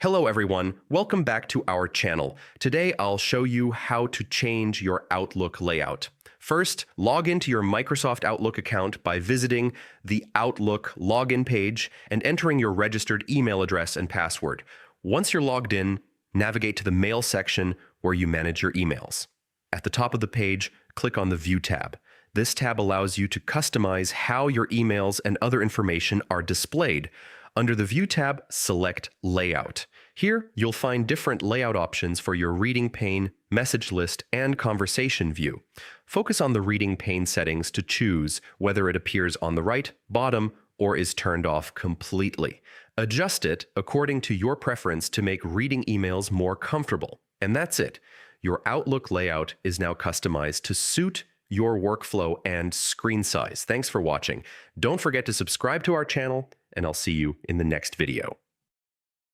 Hello everyone, welcome back to our channel. Today I'll show you how to change your Outlook layout. First, log into your Microsoft Outlook account by visiting the Outlook login page and entering your registered email address and password. Once you're logged in, navigate to the Mail section where you manage your emails. At the top of the page, click on the View tab. This tab allows you to customize how your emails and other information are displayed. Under the View tab, select Layout. Here, you'll find different layout options for your reading pane, message list, and conversation view. Focus on the reading pane settings to choose whether it appears on the right, bottom, or is turned off completely. Adjust it according to your preference to make reading emails more comfortable. And that's it. Your Outlook layout is now customized to suit your workflow and screen size. Thanks for watching. Don't forget to subscribe to our channel, and I'll see you in the next video.